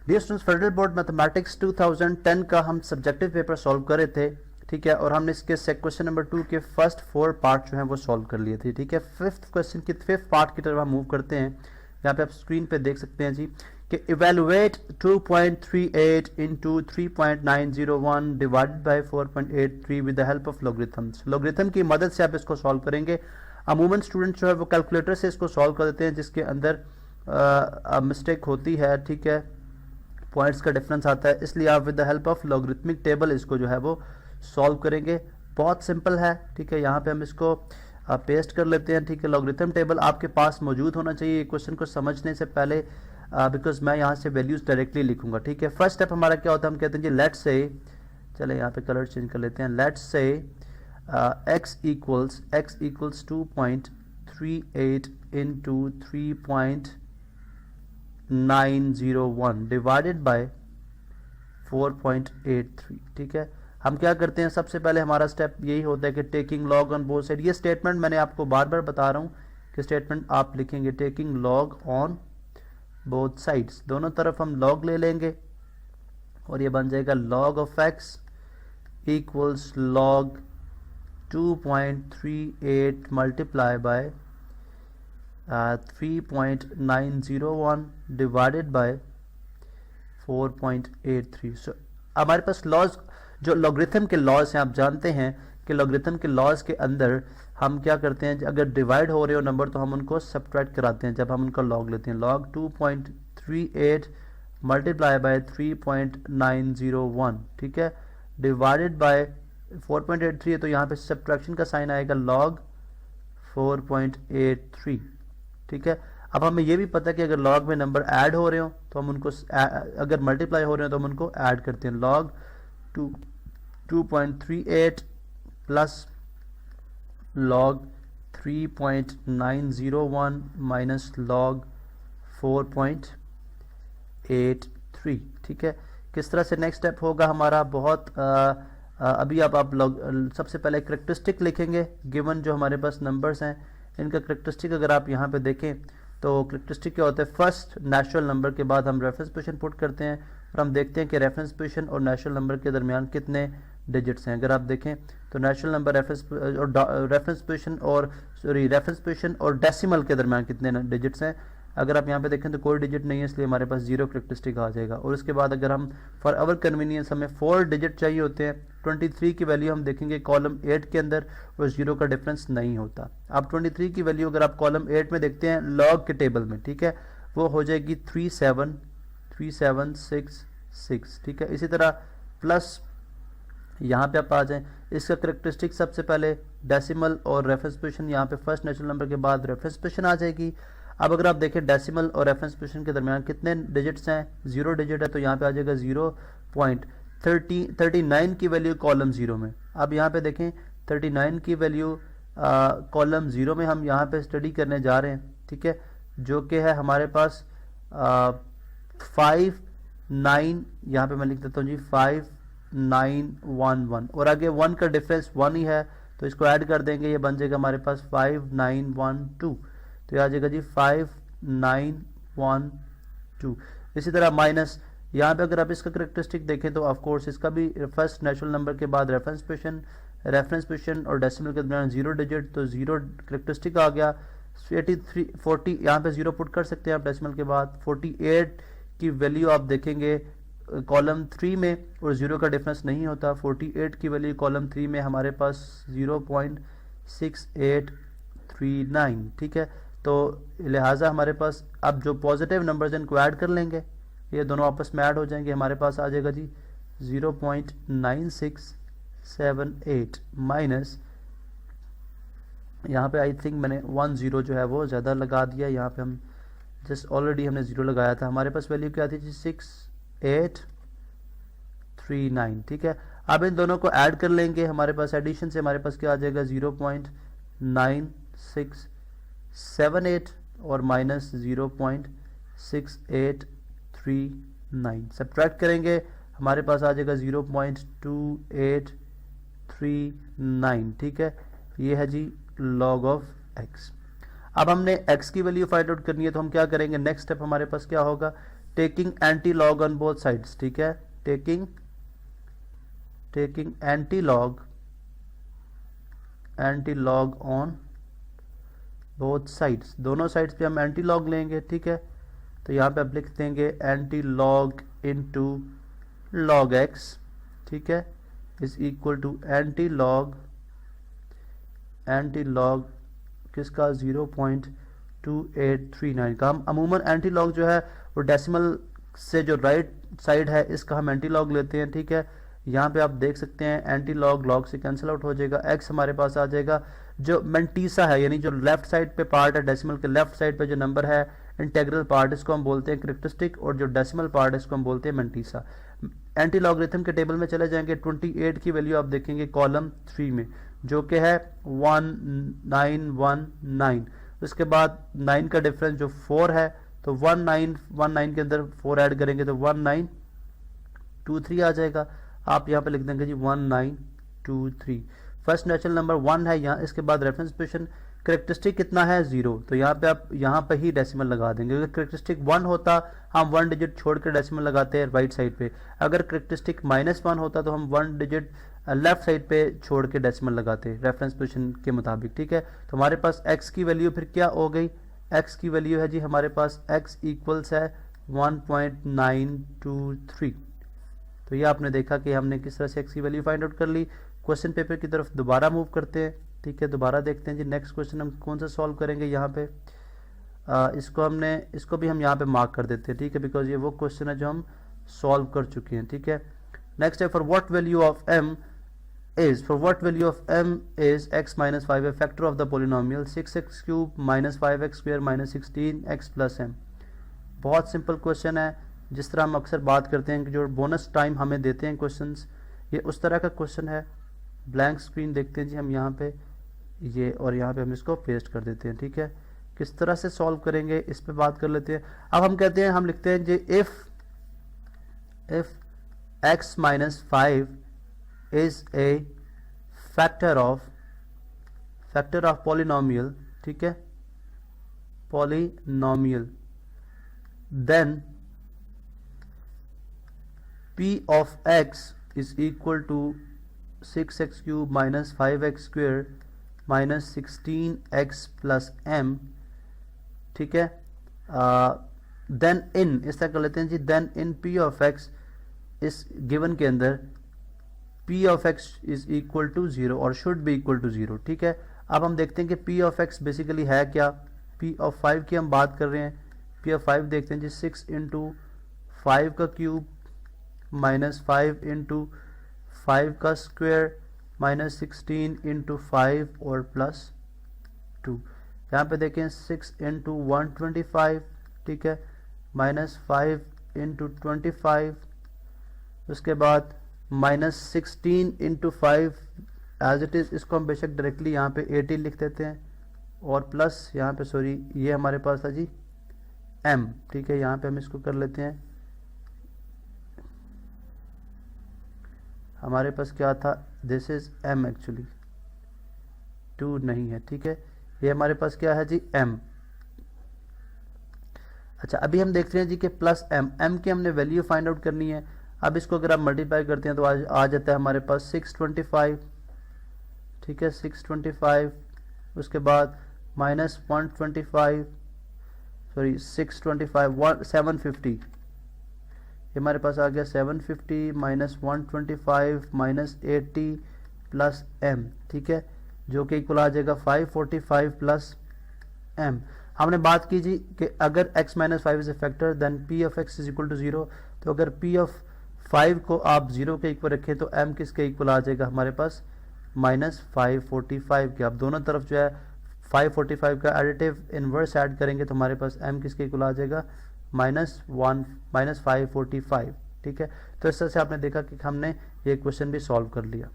Dear students, federal board mathematics 2010 का हम subjective paper solve कर रहे थे, ठीक है, और हमने इसके क्वेश्चन नंबर 2 के फर्स्ट 4 पार्ट जो हैं वो सॉल्व कर लिए थे, ठीक है। फिफ्थ क्वेश्चन की फिफ्थ पार्ट की तरफ हम मूव करते हैं। यहाँ पे आप स्क्रीन पे देख सकते हैं जी कि evaluate 2.38 into 3.901 divided by 4.83 with the help of logarithms. Logarithm की मदद से आप इसको सॉल्व करेंगे। अमूमन स्टूडेंट जो है वो कैलकुलेटर से इसको सॉल्व कर देते हैं, जिसके अंदर मिस्टेक होती है, ठीक है, पॉइंट्स का डिफरेंस आता है, इसलिए आप with the help of logarithmic table इसको जो है वो सॉल्व करेंगे। बहुत सिंपल है, ठीक है। यहाँ पे हम इसको पेस्ट कर लेते हैं, ठीक है। लॉगरिथम टेबल आपके पास मौजूद होना चाहिए क्वेश्चन को समझने से पहले, बिकॉज मैं यहाँ से वैल्यूज डायरेक्टली लिखूंगा, ठीक है। फर्स्ट स्टेप हमारा क्या होता है, हम कहते हैं जी लेट्स से, चले यहाँ पे कलर चेंज कर लेते हैं, let's say x equals 2.38 into 3.901 divided by 4.83, ठीक है। हम क्या करते हैं, सबसे पहले हमारा स्टेप यही होता है कि taking log on both side. ये स्टेटमेंट मैंने आपको बार बार बता रहा हूँ कि स्टेटमेंट आप लिखेंगे taking log on both sides, दोनों तरफ हम लॉग ले लेंगे और ये बन जाएगा log of x equals log 2.38 multiply by 3.901 divided by 4.83। सो हमारे पास लॉज, जो लॉगरिथम के लॉज हैं, आप जानते हैं कि लॉगरिथम के लॉज के अंदर हम क्या करते हैं, अगर डिवाइड हो रहे हो नंबर तो हम उनको सब्ट्रैक्ट कराते हैं जब हम उनका लॉग लेते हैं। लॉग 2.38 मल्टीप्लाई बाय 3.901, ठीक है, डिवाइडेड बाय 4.83 है, तो यहाँ पे सब्ट्रैक्शन का साइन आएगा लॉग 4.83, ठीक है। अब हमें ये भी पता है कि अगर लॉग में नंबर ऐड हो रहे हो तो हम उनको, अगर मल्टीप्लाई हो रहे हो तो हम उनको ऐड करते हैं। Log 2.38 plus log 3.901 minus log 4.83, ठीक है। किस तरह से नेक्स्ट स्टेप होगा हमारा, बहुत अभी आप लोग सबसे पहले करेक्टरिस्टिक लिखेंगे। गिवन जो हमारे पास नंबर्स हैं इनका करेक्टरिस्टिक अगर आप यहाँ पे देखें तो करेक्टरिस्टिक क्या होता है, फर्स्ट नेचुरल नंबर के बाद हम रेफरेंस पोजीशन पुट करते हैं और हम देखते हैं कि रेफरेंस पोजीशन और नेचुरल नंबर के दरमियान कितने डिजिट्स हैं। अगर आप देखें तो नेचुरल नंबर रेफरेंस पोजीशन और डेसिमल के दरमियान कितने डिजिट्स हैं। अगर आप यहाँ पे देखें तो कोई डिजिट नहीं है, इसलिए हमारे पास जीरो करेक्टरिस्टिक आ जाएगा। और उसके बाद अगर हम फॉर आवर कन्वीनियंस हमें 4 डिजिट चाहिए होते हैं, 23 की वैल्यू हम देखेंगे कॉलम 8 के अंदर और जीरो का डिफरेंस नहीं होता। आप 23 की वैल्यू अगर आप कॉलम 8 में देखते हैं लॉग के टेबल में, ठीक है, वो हो जाएगी 3766, ठीक है। इसी तरह प्लस यहाँ पे आप आ जाएं, इसका करेक्टरिस्टिक सबसे पहले डेसिमल और रेफरेंस पोजीशन, यहाँ पे फर्स्ट नेचुरल नंबर के बाद रेफरेंस पोजीशन आ जाएगी। अब अगर आप देखें डेसिमल और रेफरेंस पोजीशन के दरमियान कितने डिजिट्स हैं, 0 डिजिट है, तो यहाँ पे आ जाएगा 0.39 की वैल्यू कॉलम 0 में। अब यहाँ पे देखें 39 की वैल्यू कॉलम 0 में हम यहाँ पे स्टडी करने जा रहे हैं, ठीक है, जो कि है हमारे पास 59, यहाँ पे मैं लिख देता हूँ जी 5911 और आगे 1 का डिफरेंस 1 ही है तो इसको ऐड कर देंगे, ये बन जाएगा हमारे पास 5912, तो ये आ जाएगा जी 5912। इसी तरह माइनस यहाँ पे अगर आप इसका करेक्टरिस्टिक देखें तो ऑफ कोर्स इसका भी फर्स्ट नेचुरल नंबर के बाद रेफरेंस पोजीशन और डेसिमल के दरमियान 0 डिजिट, तो 0 करेक्टरिस्टिक आ गया। 40 यहाँ पे 0 पुट कर सकते हैं आप डेसिमल के बाद। 48 की वैल्यू आप देखेंगे कॉलम 3 में और 0 का डिफरेंस नहीं होता। 48 की वैल्यू कॉलम 3 में हमारे पास 0.6839, ठीक है। तो लिहाजा हमारे पास अब जो पॉजिटिव नंबर्स हैं इनको ऐड कर लेंगे, ये दोनों आपस में ऐड हो जाएंगे, हमारे पास आ जाएगा जी 0.9678 माइनस, यहाँ पे आई थिंक मैंने 10 जो है वो ज़्यादा लगा दिया, यहाँ पे हम जस्ट ऑलरेडी हमने 0 लगाया था। हमारे पास वैल्यू क्या थी जी 6839, ठीक है। अब इन दोनों को ऐड कर लेंगे, हमारे पास एडिशन से हमारे पास क्या आ जाएगा 0.9678 और माइनस 0.6839, सब्ट्रैक्ट करेंगे हमारे पास आ जाएगा 0.2839, ठीक है। ये है जी लॉग ऑफ x। अब हमने x की वैल्यू फाइंड आउट करनी है तो हम क्या करेंगे, नेक्स्ट स्टेप हमारे पास क्या होगा taking anti log on both sides, ठीक है, taking anti log on both sides, दोनों साइड्स पे हम एंटी लॉग लेंगे, ठीक है। तो यहाँ पे आप लिख देंगे anti log into log x, ठीक है, is equal to anti log किसका 0.2839 का। हम अमूमन एंटी लॉग जो है वो डेसिमल से जो राइट साइड है इसका हम एंटी लॉग लेते हैं, ठीक है। यहाँ पे आप देख सकते हैं एंटी लॉग लॉग से कैंसिल आउट हो जाएगा, एक्स हमारे पास आ जाएगा। जो मेंटीसा है यानी जो लेफ्ट साइड पे पार्ट है डेसिमल के लेफ्ट साइड पे जो नंबर है इंटेग्रल पार्ट, इसको हम बोलते हैं कैरेक्टरिस्टिक, और जो डेसिमल पार्ट है इसको हम बोलते हैं मेंटीसा। एंटी लॉगरिथम के टेबल में चले जाएंगे, 28 की वैल्यू आप देखेंगे कॉलम 3 में जो कि है 1919। उसके बाद 9 का डिफरेंस जो 4 है तो 1919 के अंदर 4 ऐड करेंगे तो 1923 आ जाएगा। आप यहाँ पे लिख देंगे जी 1923। फर्स्ट नेचुरल नंबर 1 है यहाँ, इसके बाद रेफरेंस पोजीशन। करेक्टरिस्टिक कितना है 0, तो यहाँ पे आप यहाँ पे ही डेसिमल लगा देंगे। अगर करेक्टरिस्टिक 1 होता हम 1 डिजिट छोड़कर डेसिमल लगाते हैं राइट साइड पे, अगर करेक्टरिस्टिक -1 होता तो हम 1 डिजिट लेफ्ट साइड पे छोड़ के डेसिमल लगाते रेफरेंस पोजीशन के मुताबिक, ठीक है। तो हमारे पास x की वैल्यू फिर क्या हो गई, x की वैल्यू है जी हमारे पास x इक्वल्स है 1.923। तो ये आपने देखा कि हमने किस तरह से x की वैल्यू फाइंड आउट कर ली। क्वेश्चन पेपर की तरफ दोबारा मूव करते हैं, ठीक है, दोबारा देखते हैं जी नेक्स्ट क्वेश्चन हम कौन सा सॉल्व करेंगे। यहाँ पे इसको भी हम यहाँ पे मार्क कर देते हैं, ठीक है, बिकॉज ये वो क्वेश्चन है जो हम सॉल्व कर चुके हैं, ठीक है। नेक्स्ट है for what value of m is x minus 5 a factor of the polynomial 6x cube minus 5x square minus 16x plus m। बहुत सिंपल क्वेश्चन है, जिस तरह हम अक्सर बात करते हैं कि जो बोनस टाइम हमें देते हैं क्वेश्चंस, ये उस तरह का क्वेश्चन है। ब्लैंक स्क्रीन देखते हैं जी हम यहाँ पे ये, और यहाँ पे हम इसको पेस्ट कर देते हैं, ठीक है। किस तरह से सॉल्व करेंगे इस पे बात कर लेते हैं। अब हम कहते हैं, हम लिखते हैं जी if x minus 5 is a factor of polynomial, ठीक है, polynomial, then p of x is equal to 6x cube minus 5x square minus 16x plus m, ठीक है। then in इस तरह कर लेते हैं जी, then in p of x इस गिवन के अंदर p of x is equal to 0 और should be equal to 0, ठीक है। अब हम देखते हैं कि p of x बेसिकली है क्या। p of 5 की हम बात कर रहे हैं, p of 5 देखते हैं जी 6 इंटू 5 का क्यूब माइनस 5 इंटू 5 का स्क्वायर माइनस 16 इंटू 5 और प्लस 2। यहाँ पे देखें 6 इंटू 125, ठीक है, माइनस 5 इंटू 25, उसके बाद minus 16 into 5 as it is, इसको हम बेशक डायरेक्टली यहाँ पे 80 लिख देते हैं, और प्लस यहाँ पे सॉरी ये हमारे पास था जी m, ठीक है, यहाँ पे हम इसको कर लेते हैं। हमारे पास क्या था, दिस इज m एक्चुअली 2 नहीं है, ठीक है, ये हमारे पास क्या है जी m। अच्छा अभी हम देखते हैं जी कि प्लस m की हमने वैल्यू फाइंड आउट करनी है। अब इसको अगर आप मल्टीप्लाई करते हैं तो आ जाता है हमारे पास 625, ठीक है, 625, उसके बाद माइनस 125 सॉरी 625 750, ये हमारे पास आ गया 750 माइनस 125 माइनस 80 प्लस m, ठीक है, जो कि इक्वल आ जाएगा 545 प्लस m। हमने बात की जी कि अगर x minus 5 is a factor then p of x is equal to 0, तो अगर p ऑफ 5 को आप 0 के इक्वल रखें तो m किसके इक्वल आ जाएगा हमारे पास माइनस 545 के। आप दोनों तरफ जो है 545 का एडिटिव इनवर्स ऐड करेंगे तो हमारे पास m किसके इक्वल आ जाएगा माइनस 545, ठीक है। तो इस तरह से आपने देखा कि हमने ये क्वेश्चन भी सॉल्व कर लिया।